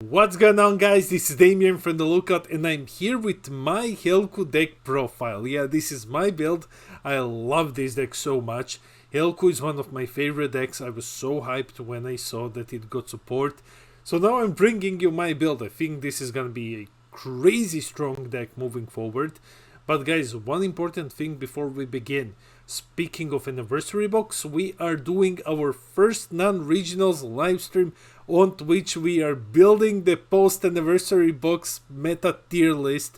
What's going on, guys? This is Damian from the Lookout, and I'm here with my Hellku deck profile. Yeah, this is my build. I love this deck so much. Hellku is one of my favorite decks. I was so hyped when I saw that it got support. So now I'm bringing you my build. I think this is gonna be a crazy strong deck moving forward. But guys, one important thing before we begin. Speaking of anniversary box, we are doing our first non-regionals live stream on Twitch. We are building the post-anniversary box meta tier list.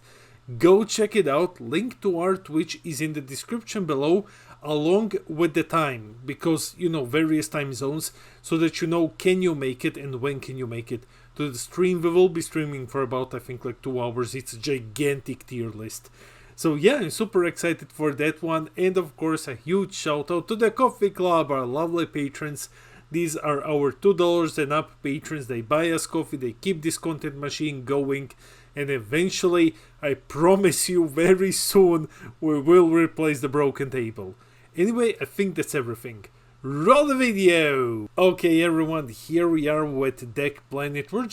Go check it out. Link to our Twitch is in the description below, along with the time, because various time zones, so that you know can you make it and when can you make it to the stream. We will be streaming for about, I think, like 2 hours. It's a gigantic tier list. So yeah, I'm super excited for that one. And of course, a huge shout out to the Coffee Club, our lovely patrons. These are our $2 and up patrons. They buy us coffee, they keep this content machine going, and eventually, I promise you, very soon, we will replace the broken table. Anyway, I think that's everything. Roll the video! Okay, everyone, here we are with Deck Planet. We're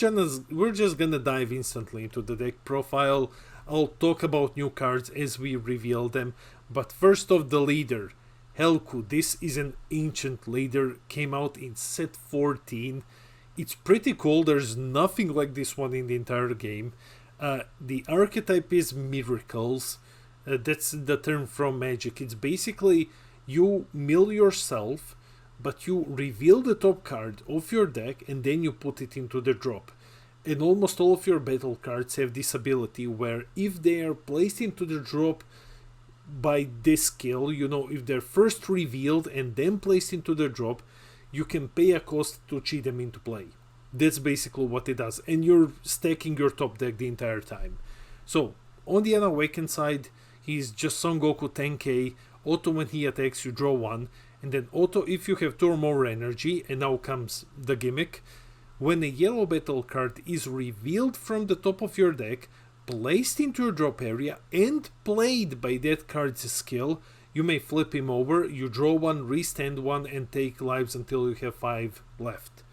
just gonna dive instantly into the deck profile. I'll talk about new cards as we reveal them, but first off, the leader. Hellku, this is an ancient leader, came out in set 14. It's pretty cool, there's nothing like this one in the entire game. The archetype is miracles. That's the term from Magic. It's basically you mill yourself, but you reveal the top card of your deck and then you put it into the drop. And almost all of your battle cards have this ability where if they are placed into the drop by this skill, if they're first revealed and then placed into the drop, you can pay a cost to cheat them into play. That's basically what it does. And you're stacking your top deck the entire time. So, on the unawakened side, he's just Son Goku 10k. Auto when he attacks, you draw 1. And then auto if you have 2 or more energy. And now comes the gimmick. When a yellow battle card is revealed from the top of your deck, placed into your drop area, and played by that card's skill, you may flip him over, you draw 1, restand 1, and take lives until you have 5 left.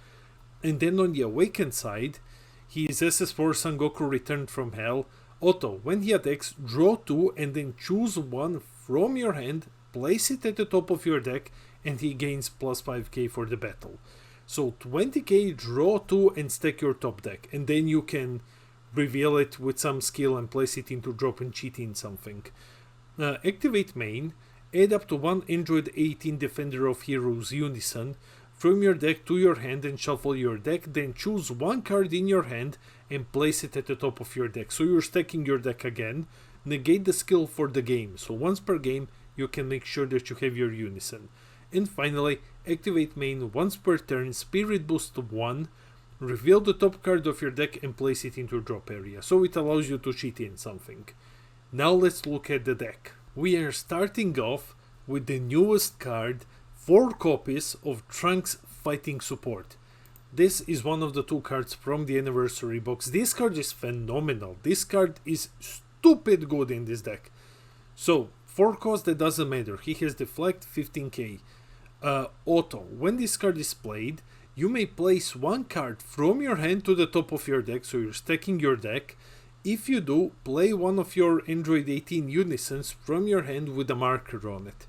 And then on the awakened side, he is SS4 Son Goku returned from hell. Auto, when he attacks, draw 2 and then choose 1 from your hand, place it at the top of your deck, and he gains plus 5k for the battle. So 20k, draw 2 and stack your top deck, and then you can reveal it with some skill and place it into drop and cheat in something. Activate main, add up to 1 Android 18 Defender of Heroes Unison from your deck to your hand and shuffle your deck, then choose 1 card in your hand and place it at the top of your deck. So you're stacking your deck again, negate the skill for the game, so once per game you can make sure that you have your Unison. And finally, activate main once per turn, Spirit Boost 1, reveal the top card of your deck and place it into your drop area, so it allows you to cheat in something. Now let's look at the deck. We are starting off with the newest card, 4 copies of Trunks Fighting Support. This is one of the 2 cards from the anniversary box. This card is phenomenal. This card is stupid good in this deck. So, 4 cost, that doesn't matter. He has deflect, 15k. Auto, when this card is played, you may place 1 card from your hand to the top of your deck, so you're stacking your deck. If you do, play one of your Android 18 Unisons from your hand with a marker on it.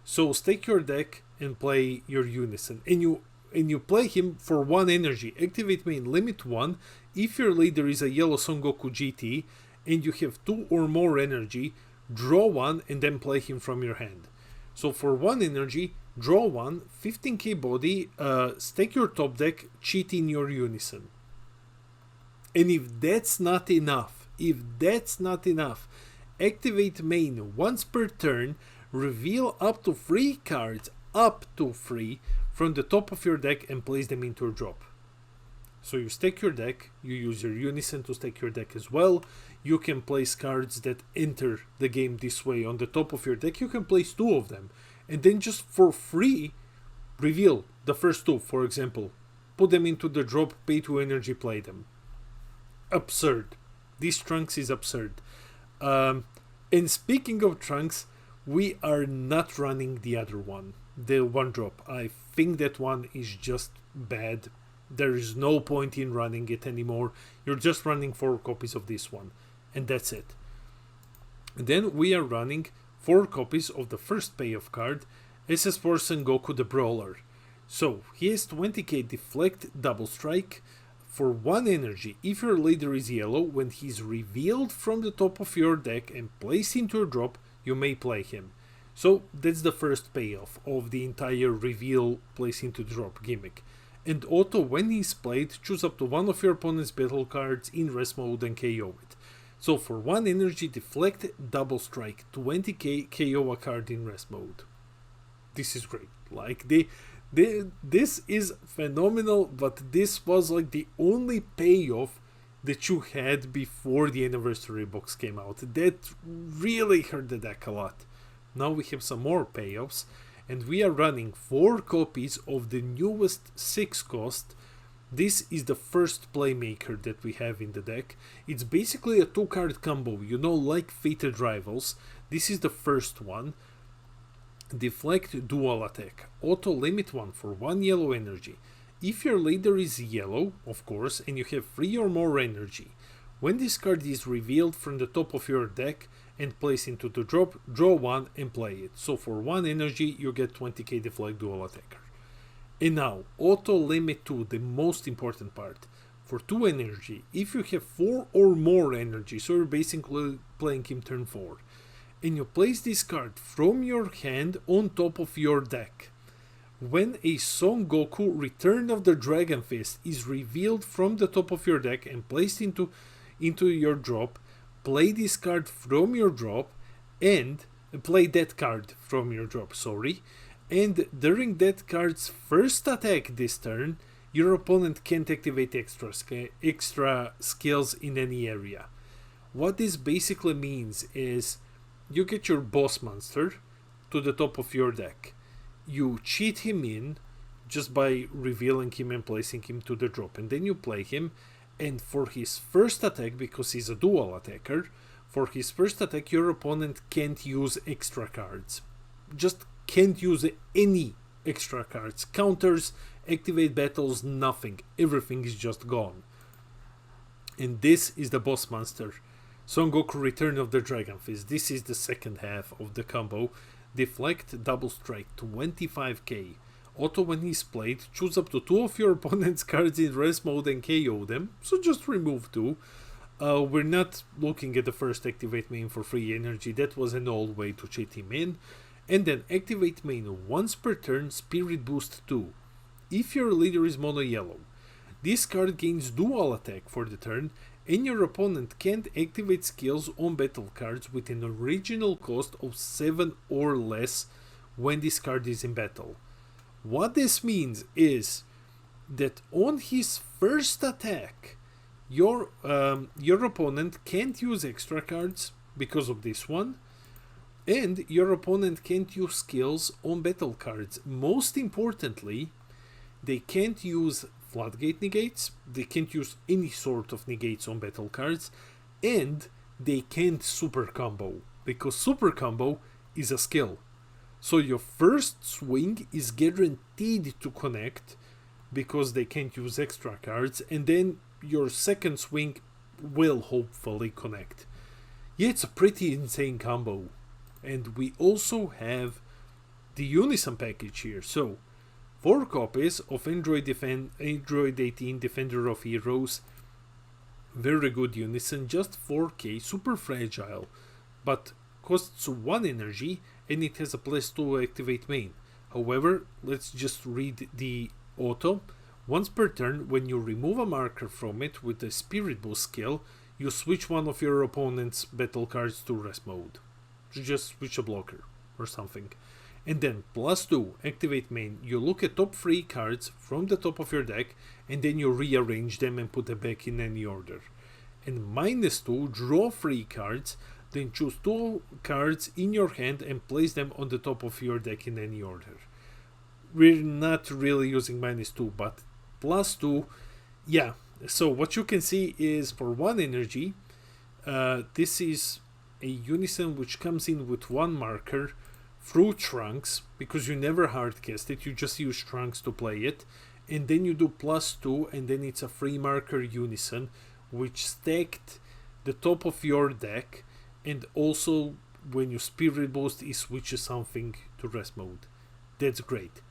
So stack your deck and play your Unison. And you play him for 1 energy. Activate main, limit 1. If your leader is a yellow Son Goku GT and you have 2 or more energy, draw 1 and then play him from your hand. So for 1 energy, draw 1, 15k body, stack your top deck, cheat in your Unison. And if that's not enough, activate main once per turn, reveal up to 3 cards, from the top of your deck and place them into a drop. So you stack your deck, you use your Unison to stack your deck as well. You can place cards that enter the game this way on the top of your deck. You can place 2 of them. And then just for free, reveal the first 2, for example. Put them into the drop, pay 2 energy, play them. Absurd. This Trunks is absurd. And speaking of Trunks, we are not running the other one. The 1 drop. I think that one is just bad. There is no point in running it anymore. You're just running 4 copies of this one, and that's it. And then we are running 4 copies of the first payoff card, SS Force Sengoku the Brawler. So he has 20k deflect, double strike. For 1 energy, if your leader is yellow, when he's revealed from the top of your deck and placed into a drop, you may play him. So that's the first payoff of the entire reveal place into drop gimmick. And auto, when he's played, choose up to one of your opponent's battle cards in rest mode and KO it. So for 1 energy, deflect, double strike, 20k, KO a card in rest mode. This is great. Like this is phenomenal, but this was like the only payoff that you had before the anniversary box came out. That really hurt the deck a lot. Now we have some more payoffs, and we are running 4 copies of the newest 6 cost. This is the first Playmaker that we have in the deck. It's basically a 2-card combo, you know, like Fated Rivals. This is the first one. Deflect, dual attack. Auto, limit 1 for 1 yellow energy. If your leader is yellow, of course, and you have 3 or more energy, when this card is revealed from the top of your deck and placed into the drop, draw 1 and play it. So for 1 energy, you get 20k deflect, dual attacker. And now, auto, limit 2, the most important part. For 2 energy, if you have 4 or more energy, so you're basically playing him turn 4, and you place this card from your hand on top of your deck. When a Son Goku Return of the Dragon Fist is revealed from the top of your deck and placed into your drop, play this card from your drop and play that card from your drop, and during that card's first attack this turn, your opponent can't activate extra skills in any area. What this basically means is you get your boss monster to the top of your deck. You cheat him in just by revealing him and placing him to the drop, and then you play him, and for his first attack, because he's a dual attacker, for his first attack your opponent can't use extra cards. Just can't use any extra cards. Counters, activate battles, nothing. Everything is just gone. And this is the boss monster. Son Goku Return of the Dragon Fist. This is the second half of the combo. Deflect, double strike, 25k. Auto, when he's played, choose up to 2 of your opponent's cards in rest mode and KO them. So just remove 2. We're not looking at the first activate main for free energy. That was an old way to cheat him in. And then activate main once per turn, Spirit Boost 2. If your leader is mono yellow, this card gains dual attack for the turn, and your opponent can't activate skills on battle cards with an original cost of 7 or less when this card is in battle. What this means is that on his first attack, your opponent can't use extra cards because of this one, and your opponent can't use skills on battle cards. Most importantly, they can't use floodgate negates, they can't use any sort of negates on battle cards, and they can't super combo, because super combo is a skill. So your first swing is guaranteed to connect because they can't use extra cards, and then your second swing will hopefully connect. Yeah, it's a pretty insane combo. And we also have the Unison package here. So 4 copies of Android 18 Defender of Heroes. Very good Unison, just 4k, super fragile, but costs 1 energy and it has a +2 activate main. However, let's just read the auto. Once per turn, when you remove a marker from it with a Spirit Boost skill, you switch one of your opponent's battle cards to rest mode. Just switch a blocker or something. And then +2, activate main. You look at top 3 cards from the top of your deck and then you rearrange them and put them back in any order. And -2, draw 3 cards, then choose 2 cards in your hand and place them on the top of your deck in any order. We're not really using -2, but +2, yeah. So what you can see is for 1 energy, this is a Unison which comes in with 1 marker through Trunks, because you never hardcast it, you just use Trunks to play it, and then you do +2, and then it's a free marker Unison, which stacked the top of your deck, and also when you Spirit Boost, it switches something to rest mode. That's great.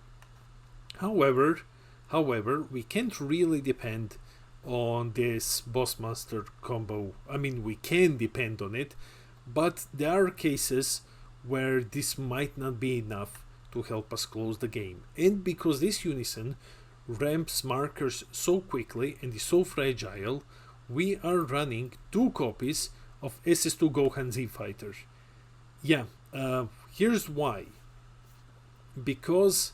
However, we can't really depend on this Boss Monster combo. I mean, we can depend on it, but there are cases where this might not be enough to help us close the game. And because this Unison ramps markers so quickly and is so fragile, we are running 2 copies of SS2 Gohan Z Fighter. Yeah, here's why. Because,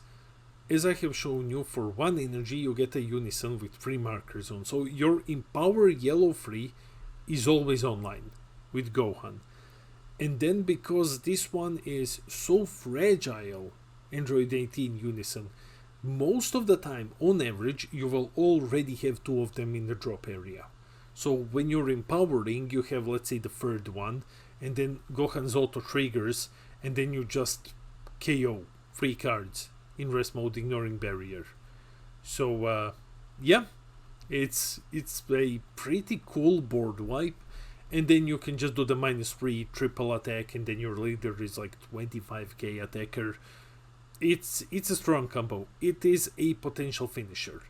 as I have shown you, for 1 energy you get a Unison with 3 markers on. So your Empower Yellow free is always online with Gohan. And then because this one is so fragile, Android 18 Unison, most of the time, on average, you will already have 2 of them in the drop area. So when you're empowering, you have, let's say, the 3rd one, and then Gohan's auto triggers, and then you just KO 3 cards in rest mode, ignoring barrier. So yeah, it's a pretty cool board wipe. And then you can just do the -3 triple attack, and then your leader is like 25k attacker. It's a strong combo. It is a potential finisher.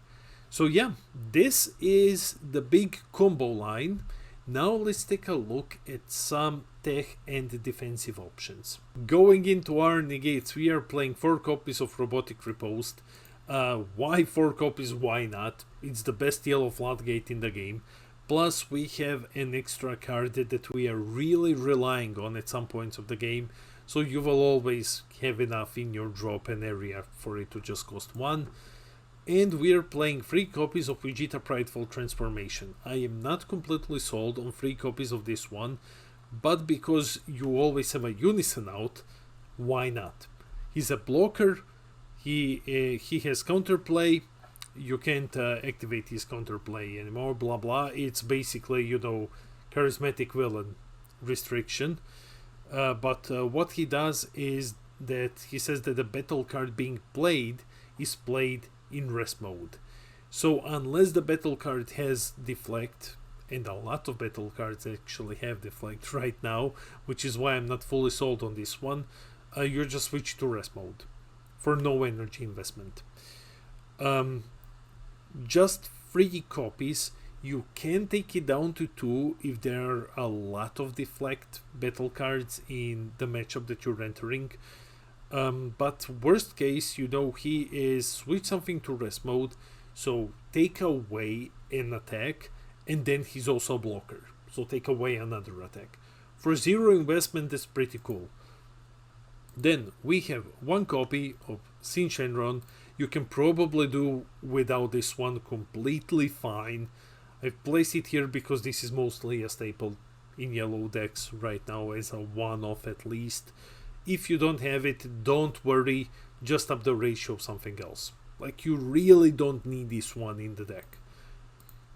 So yeah, this is the big combo line. Now let's take a look at some tech and defensive options. Going into our negates, we are playing 4 copies of Robotic Riposte. Why 4 copies? Why not? It's the best yellow floodgate in the game. Plus we have an extra card that we are really relying on at some points of the game. So you will always have enough in your drop and area for it to just cost 1. And we are playing 3 copies of Vegeta Prideful Transformation. I am not completely sold on 3 copies of this one, but because you always have a Unison out, why not? He's a blocker, he has counterplay, you can't activate his counterplay anymore, blah blah. It's basically, you know, charismatic villain restriction. But what he does is that he says that the battle card being played is played in rest mode. So unless the battle card has deflect, and a lot of battle cards actually have deflect right now, which is why I'm not fully sold on this one, you're just switch to rest mode for no energy investment. Just 3 copies. You can take it down to 2 if there are a lot of deflect battle cards in the matchup that you're entering. But worst case, you know, he is switch something to rest mode, so take away an attack, and then he's also a blocker, so take away another attack. For 0 investment, that's pretty cool. Then we have 1 copy of Sin Shenron. You can probably do without this one completely fine. I've placed it here because this is mostly a staple in yellow decks right now, as a one-off at least. If you don't have it, don't worry, just up the ratio of something else. Like, you really don't need this one in the deck.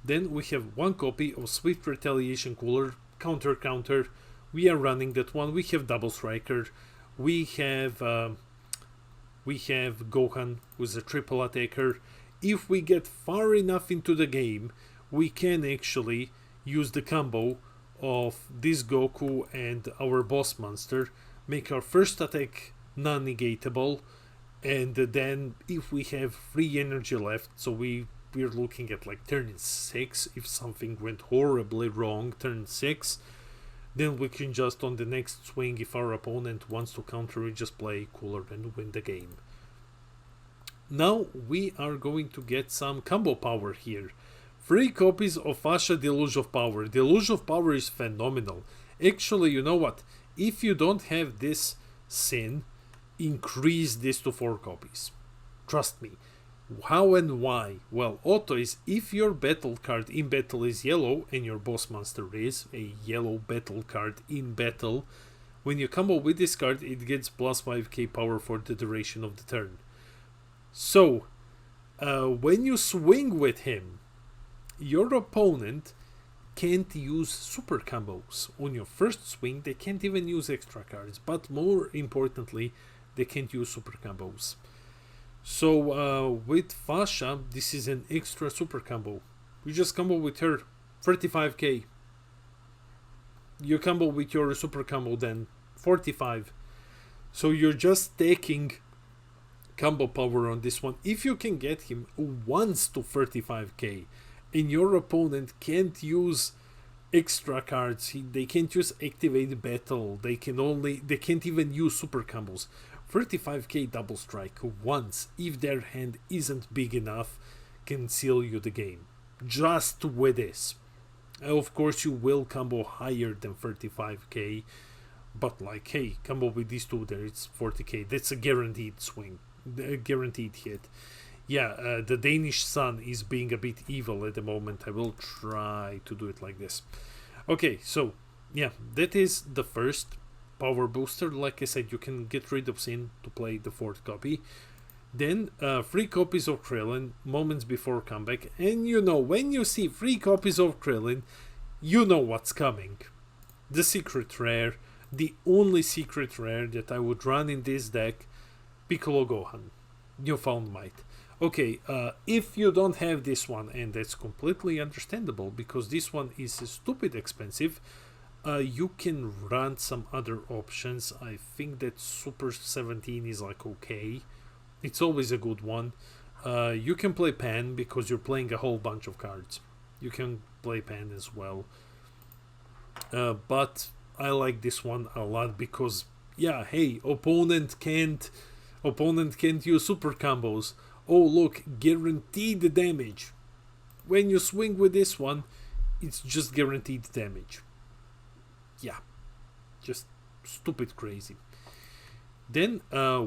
Then we have 1 copy of Swift Retaliation Cooler, counter. We are running that one. We have Double Striker. We have Gohan, who's a triple attacker. If we get far enough into the game, we can actually use the combo of this Goku and our boss monster, make our first attack non-negatable, and then if we have free energy left, so we're looking at like turn 6, if something went horribly wrong, turn 6, then we can just on the next swing, if our opponent wants to counter it, just play cooler and win the game. Now we are going to get some combo power here. 3 copies of Asha Deluge of Power. Deluge of Power is phenomenal. Actually, you know what? If you don't have this Sin, increase this to 4 copies. Trust me. How and why? Well, auto is if your battle card in battle is yellow and your boss monster is a yellow battle card in battle, when you combo with this card, it gets plus 5k power for the duration of the turn. So, when you swing with him, your opponent can't use super combos. On your first swing, they can't even use extra cards, but more importantly, they can't use super combos. So with Fasha, this is an extra super combo. You just combo with her 35k. You combo with your super combo then 45. So you're just taking combo power on this one. If you can get him once to 35k and your opponent can't use extra cards, they can't use activate battle, they can't even use super combos. 35k double strike once, if their hand isn't big enough, can seal you the game. Just with this. Of course you will combo higher than 35k, but like, hey, combo with these two there, it's 40k. That's a guaranteed swing, a guaranteed hit. Yeah, the Danish sun is being a bit evil at the moment. I will try to do it like this. Okay, so yeah, that is the first power booster. Like I said, you can get rid of Sin to play the fourth copy. Then 3 copies of Krillin moments before comeback. And you know, when you see 3 copies of Krillin, you know what's coming. The secret rare, the only secret rare that I would run in this deck, Piccolo Gohan, Newfound Might. Okay, if you don't have this one, and that's completely understandable because this one is stupid expensive, you can run some other options. I think that Super 17 is like okay. It's always a good one. You can play Pan because you're playing a whole bunch of cards. You can play Pan as well. But I like this one a lot because, yeah, hey, opponent can't use super combos. Oh look, guaranteed damage. When you swing with this one, it's just guaranteed damage. Yeah, just stupid crazy. Then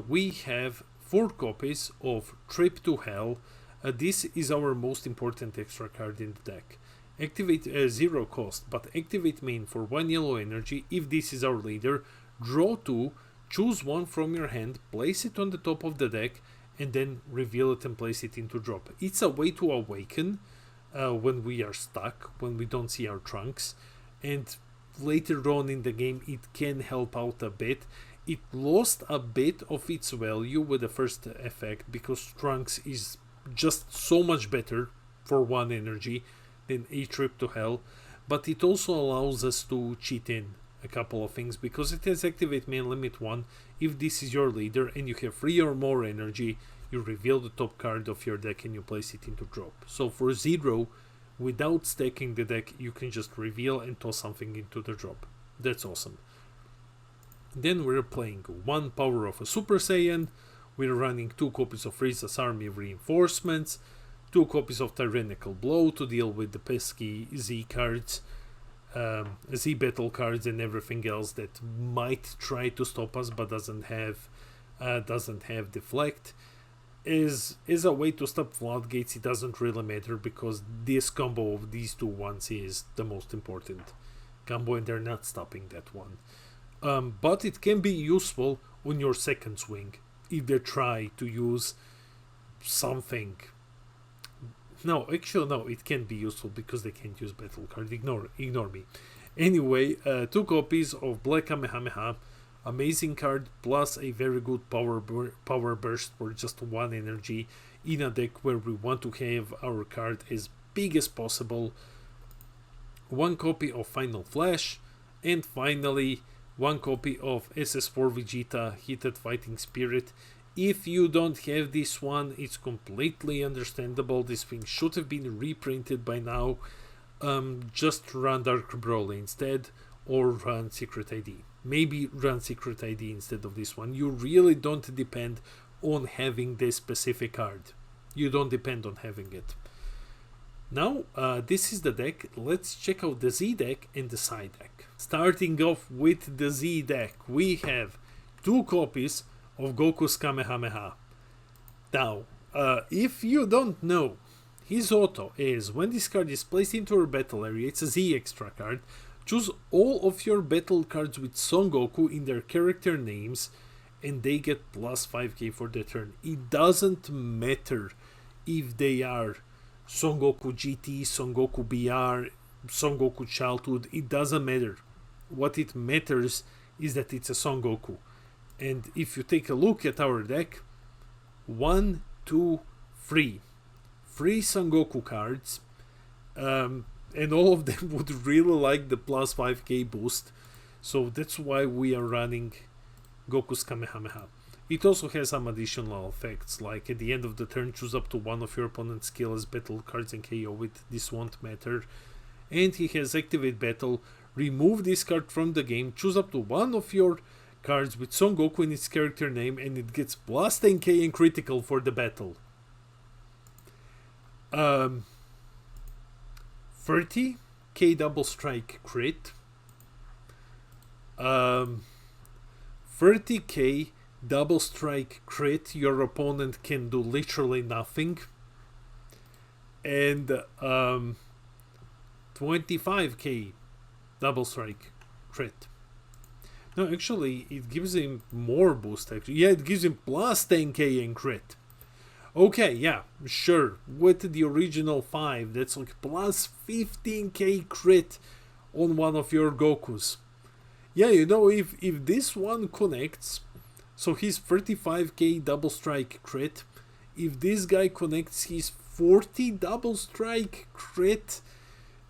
we have 4 copies of Trip to Hell. This is our most important extra card in the deck. Activate 0 cost, but activate main for 1 yellow energy. If this is our leader, draw 2, choose 1 from your hand, place it on the top of the deck, and then reveal it and place it into drop. It's a way to awaken when we are stuck, when we don't see our Trunks, and later on in the game it can help out a bit. It lost a bit of its value with the first effect because Trunks is just so much better for 1 energy than a Trip to Hell, but it also allows us to cheat in a couple of things because it has activate main limit 1. If this is your leader and you have 3 or more energy, you reveal the top card of your deck and you place it into drop. So for 0, without stacking the deck, you can just reveal and toss something into the drop. That's awesome. Then we're playing 1 power of a Super Saiyan. We're running 2 copies of Frieza's Army Reinforcements, 2 copies of Tyrannical Blow to deal with the pesky Z cards, Z battle cards and everything else that might try to stop us but doesn't have deflect. Is a way to stop floodgates. It doesn't really matter because this combo of these 2 ones is the most important combo and they're not stopping that one. But it can be useful on your second swing if they try to use something. No, actually no, it can be useful because they can't use battle card. Ignore me. Anyway, 2 copies of Black Kamehameha, amazing card, plus a very good power burst for just 1 energy in a deck where we want to have our card as big as possible. 1 copy of Final Flash, and finally 1 copy of SS4 Vegeta Heated Fighting Spirit. If you don't have this one, it's completely understandable. This thing should have been reprinted by now. Just run Dark Broly instead, or run Secret ID. Maybe run Secret ID instead of this one. You really don't depend on having this specific card. You don't depend on having it. Now, this is the deck. Let's check out the Z deck and the Psi deck. Starting off with the Z deck, we have 2 copies of Goku's Kamehameha. Now, if you don't know, his auto is when this card is placed into your battle area, it's a Z extra card. Choose all of your battle cards with Son Goku in their character names and they get plus 5k for the turn. It doesn't matter if they are Son Goku GT, Son Goku BR, Son Goku Childhood, it doesn't matter. What it matters is that it's a Son Goku. And if you take a look at our deck, 1, 2, 3. 3 Son Goku cards. And all of them would really like the plus 5k boost. So that's why we are running Goku's Kamehameha. It also has some additional effects, like at the end of the turn, choose up to one of your opponent's skill as battle cards and KO it. This won't matter. And he has Activate Battle. Remove this card from the game. Choose up to one of your cards with Son Goku in its character name, and it gets plus 10k and critical for the battle. 30k double strike crit. 30k double strike crit. Your opponent can do literally nothing. And 25k double strike crit. No, actually, it gives him more boost. Actually, yeah, it gives him plus 10k in crit. Okay, yeah, sure. With the original 5, that's like plus 15k crit on one of your Gokus. Yeah, you know, if this one connects, so he's 35k double strike crit. If this guy connects, he's 40 double strike crit.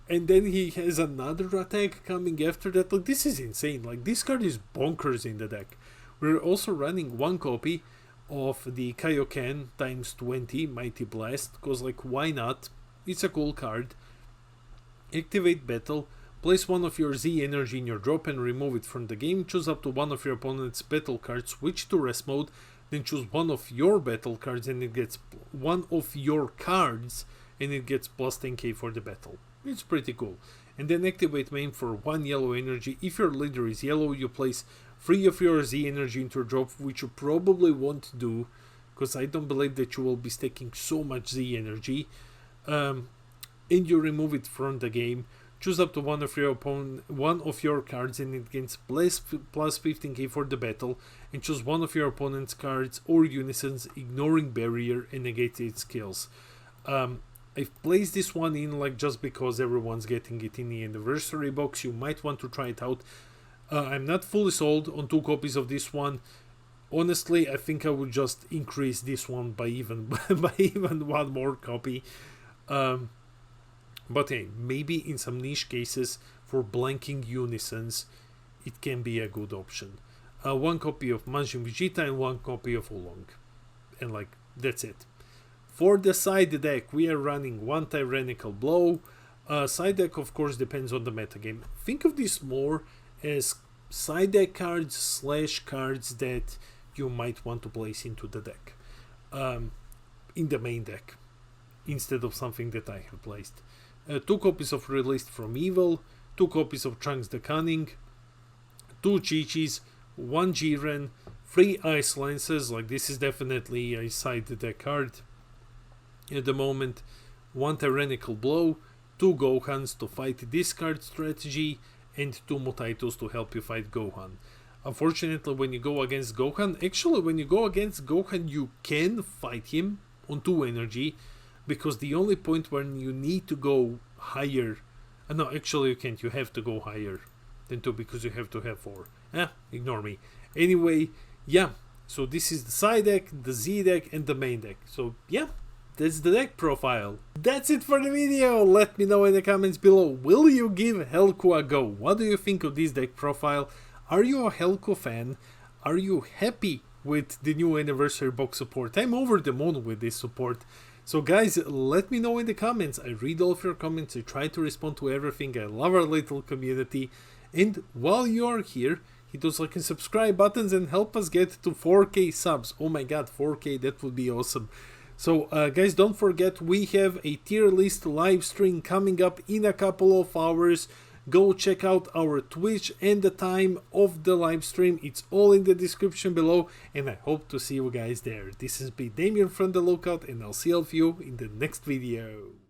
And then he has another attack coming after that. Like, this is insane. Like, this card is bonkers in the deck. We're also running one copy of the Kaioken times 20 Mighty Blast, because, like, why not? It's a cool card. Activate Battle. Place one of your Z energy in your drop and remove it from the game. Choose up to one of your opponent's battle cards. Switch to rest mode. Then choose one of your battle cards and it gets one of your cards and it gets plus 10k for the battle. It's pretty cool. And then activate main for 1 yellow energy. If your leader is yellow, you place 3 of your Z energy into a drop, which you probably won't do, because I don't believe that you will be stacking so much Z energy. And you remove it from the game. Choose up to one of your cards and it gains plus 15k for the battle. And choose one of your opponent's cards or Unison's, ignoring barrier, and negate its skills. I've placed this one in like just because everyone's getting it in the anniversary box. You might want to try it out. I'm not fully sold on 2 copies of this one. Honestly, I think I would just increase this one by even by even 1 more copy. But hey, maybe in some niche cases for blanking Unisons, it can be a good option. 1 copy of Majin Vegeta and 1 copy of Oolong. And like, that's it. For the side deck, we are running 1 Tyrannical Blow. Side deck, of course, depends on the metagame. Think of this more as side deck cards / cards that you might want to place into the deck. In the main deck, instead of something that I have placed. 2 copies of Released from Evil, 2 copies of Trunks the Cunning, 2 Chi-Chis, 1 Jiren, 3 Ice Lances, like this is definitely a side deck card. At the moment, 1 Tyrannical Blow, 2 Gohans to fight discard strategy, and 2 Motaitos to help you fight Gohan. Unfortunately, when you go against Gohan, you can fight him on 2 energy, because the only point when you need to go higher, no, actually you can't, you have to go higher than 2 because you have to have 4. Ignore me. Anyway, yeah, so this is the side deck, the Z deck, and the main deck. So yeah, that's the deck profile. That's it for the video. Let me know in the comments below. Will you give Hellku a go? What do you think of this deck profile? Are you a Hellku fan? Are you happy with the new anniversary box support? I'm over the moon with this support. So guys, let me know in the comments. I read all of your comments. I try to respond to everything. I love our little community. And while you're here, hit those like and subscribe buttons and help us get to 4k subs. Oh my god, 4k, that would be awesome. So guys, don't forget, we have a tier list live stream coming up in a couple of hours. Go check out our Twitch and the time of the live stream. It's all in the description below, and I hope to see you guys there. This has been Demian from The Lookout, and I'll see all of you in the next video.